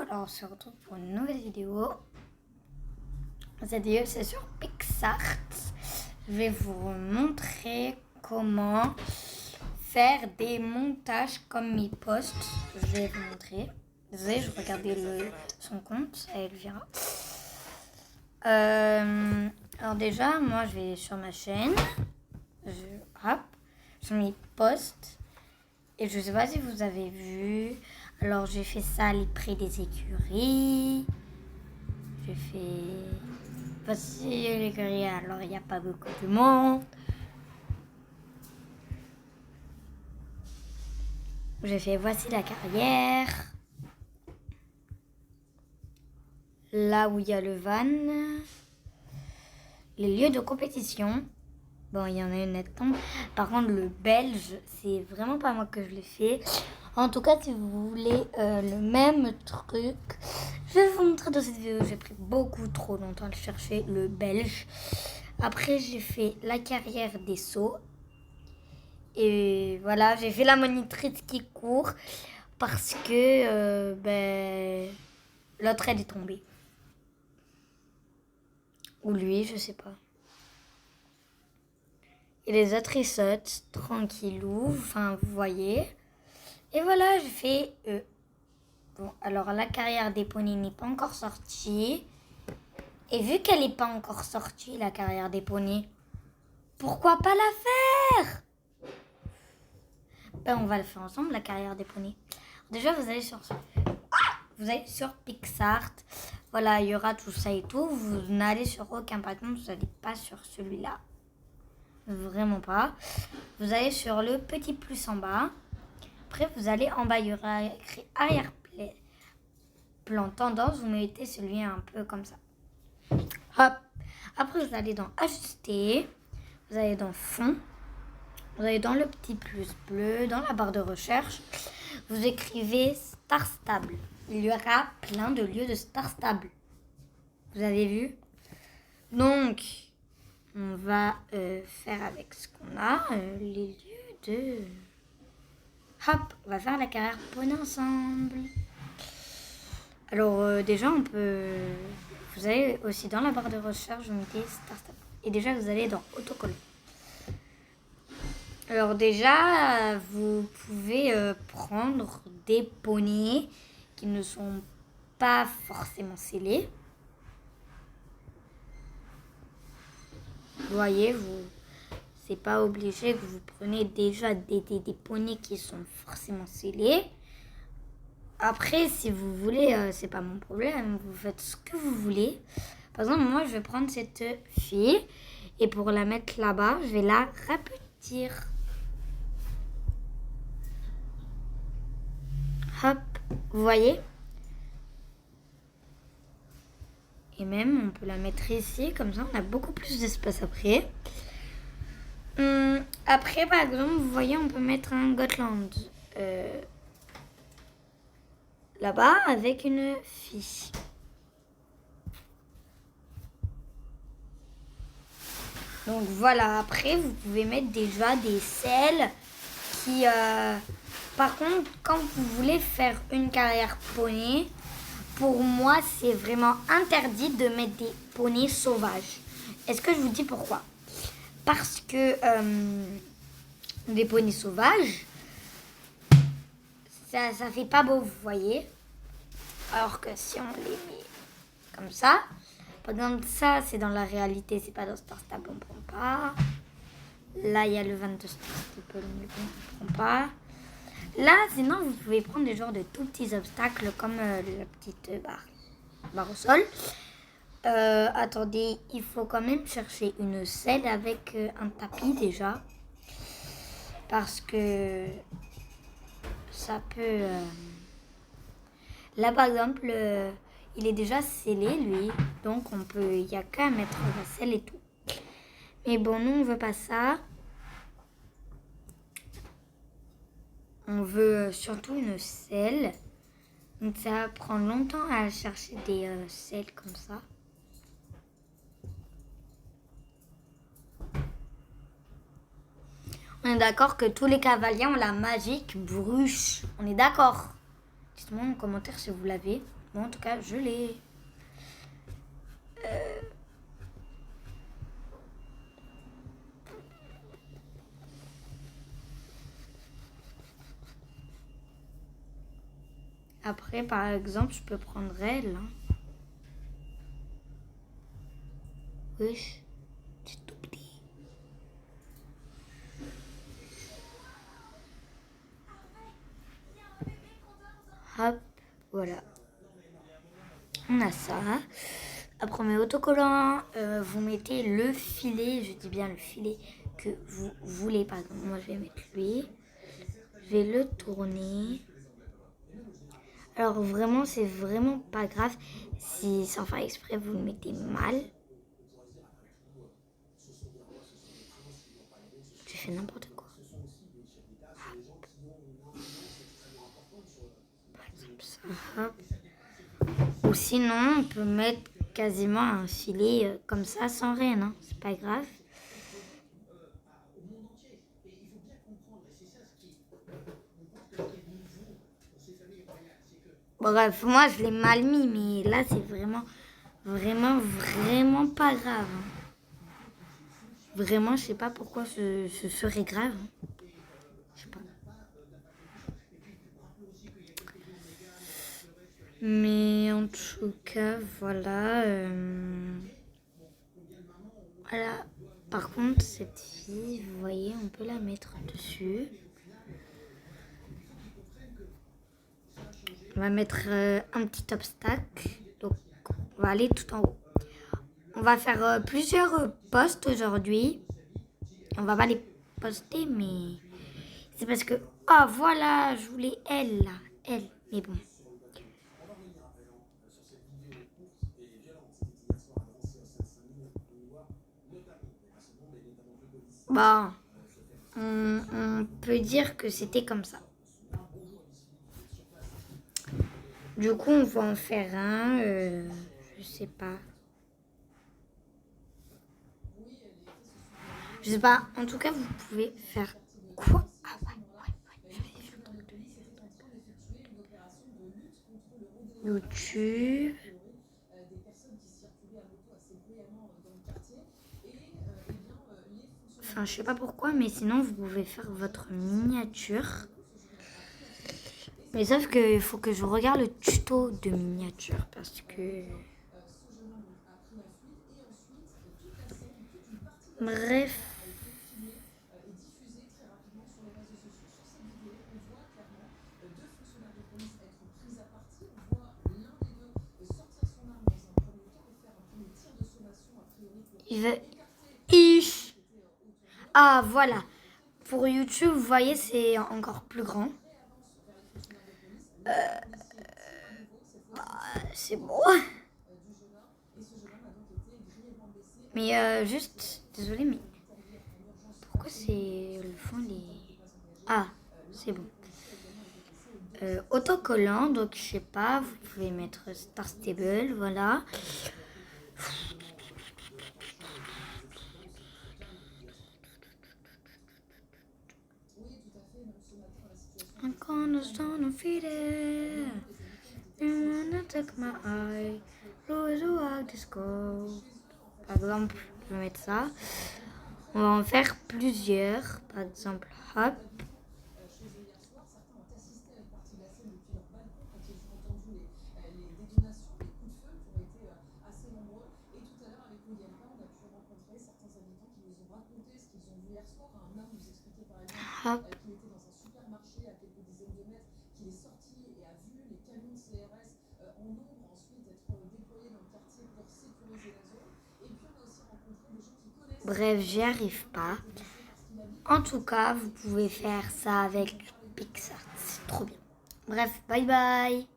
alors on se retrouve pour une nouvelle vidéo. Cette vidéo c'est sur PicsArt. Je vais vous montrer comment faire des montages comme mes posts. Je vais vous montrer. Désolée, je regardais son compte, Elvira. Alors déjà, moi je vais sur ma chaîne. Sur mes posts. Et je sais pas si vous avez vu. Alors j'ai fait ça près des écuries. J'ai fait... Voici l'écurie, alors il n'y a pas beaucoup de monde. J'ai fait voici la carrière. Là où il y a le van. Les lieux de compétition. Bon, il y en a une nettement. Par contre, le belge, c'est vraiment pas moi que je l'ai fait. En tout cas, si vous voulez le même truc, je vais vous montrer dans cette vidéo. J'ai pris beaucoup trop longtemps à le chercher, le belge. Après, j'ai fait la carrière des sauts. Et voilà, j'ai fait la monitrice qui court parce que l'autre, elle est tombée. Ou lui, je sais pas. Et les autres, ils sautent tranquillou. Enfin, vous voyez. Et voilà, j'ai fait... Bon, alors la carrière des poneys n'est pas encore sortie. Et vu qu'elle n'est pas encore sortie, la carrière des poneys, pourquoi pas la faire? On va le faire ensemble, la carrière des poneys. Déjà, vous allez sur PicsArt. Voilà, il y aura tout ça et tout. Vous n'allez sur aucun patron, vous n'allez pas sur celui-là. Vraiment pas. Vous allez sur le petit plus en bas. Après, vous allez en bas, il y aura écrit arrière-plan tendance. Vous mettez celui un peu comme ça. Hop. Après, vous allez dans ajuster. Vous allez dans fond. Vous allez dans le petit plus bleu, dans la barre de recherche. Vous écrivez Star Stable. Il y aura plein de lieux de Star Stable. Vous avez vu? Donc, on va faire avec ce qu'on a, les lieux de... Hop, on va faire la carrière poney ensemble. Alors déjà, on peut... Vous allez aussi dans la barre de recherche, vous mettez Star Stable. Et déjà, vous allez dans autocollant. Alors déjà, vous pouvez prendre des poneys qui ne sont pas forcément scellés. Vous voyez, c'est pas obligé que vous preniez déjà des poneys qui sont forcément scellés. Après, si vous voulez, c'est pas mon problème, vous faites ce que vous voulez. Par exemple, moi, je vais prendre cette fille et pour la mettre là-bas, je vais la rapetir. Hop, vous voyez? Et même, on peut la mettre ici, comme ça, on a beaucoup plus d'espace après. Après, par exemple, vous voyez, on peut mettre un Gotland là-bas avec une fille. Donc voilà, après, vous pouvez mettre déjà des selles qui... Par contre, quand vous voulez faire une carrière poney, pour moi, c'est vraiment interdit de mettre des poneys sauvages. Est-ce que je vous dis pourquoi? Parce que des poneys sauvages, ça fait pas beau, vous voyez. Alors que si on les met comme ça, par exemple, ça, c'est dans la réalité, c'est pas dans Star Stable, on ne prend pas. Là, il y a le 22 Star Stable, on ne prend pas. Là, sinon, vous pouvez prendre des genres de tout petits obstacles comme la petite barre au sol. Attendez, il faut quand même chercher une selle avec un tapis déjà. Parce que ça peut... Là, par exemple, il est déjà scellé, lui. Donc, il n'y a qu'à mettre la selle et tout. Mais bon, nous, on veut pas ça. On veut surtout une selle. Donc ça va prendre longtemps à chercher des selles comme ça. On est d'accord que tous les cavaliers ont la magique bruche. On est d'accord? Dites-moi en commentaire si vous l'avez. Bon, en tout cas, je l'ai. Après, par exemple, je peux prendre elle. Hein. Wesh, c'est tout petit. Hop, voilà. On a ça. Après, on met autocollant. Vous mettez le filet, je dis bien le filet que vous voulez. Par exemple, moi, je vais mettre lui. Je vais le tourner. Alors, vraiment, c'est vraiment pas grave si, sans faire exprès, vous le mettez mal. Tu fais n'importe quoi. Par exemple, ça, hop. Ou sinon, on peut mettre quasiment un filet comme ça, sans rien. Hein. C'est pas grave. Bref, moi, je l'ai mal mis, mais là, c'est vraiment pas grave. Hein. Vraiment, je sais pas pourquoi ce serait grave. Hein. Je sais pas. Mais en tout cas, voilà. Voilà. Par contre, cette fille, vous voyez, on peut la mettre dessus. On va mettre un petit obstacle. Donc, on va aller tout en haut. On va faire plusieurs posts aujourd'hui. On va pas les poster, mais c'est parce que... Ah, voilà, je voulais elle, là. Elle, mais bon. Bon, on peut dire que c'était comme ça. Du coup, on va en faire un, je sais pas. Je sais pas, en tout cas, vous pouvez faire quoi? Ah ouais. YouTube. Enfin, je sais pas pourquoi, mais sinon, vous pouvez faire votre miniature. Mais sauf qu'il faut que je regarde le tuto de miniature parce que... Bref. Il veut... Ish. Ah, voilà. Pour YouTube, vous voyez, c'est encore plus grand. C'est beau. Mais juste, désolé, mais pourquoi c'est le fond les... Ah, c'est bon. Autocollant, donc je sais pas, vous pouvez mettre Star Stable, voilà. I'm gonna stand and feed it. I'm gonna take my eye. Rose walk this go. Par exemple, je vais mettre ça. On va en faire plusieurs. Par exemple, hop. Hop. Bref, j'y arrive pas. En tout cas, vous pouvez faire ça avec Pixar. C'est trop bien. Bref, bye bye.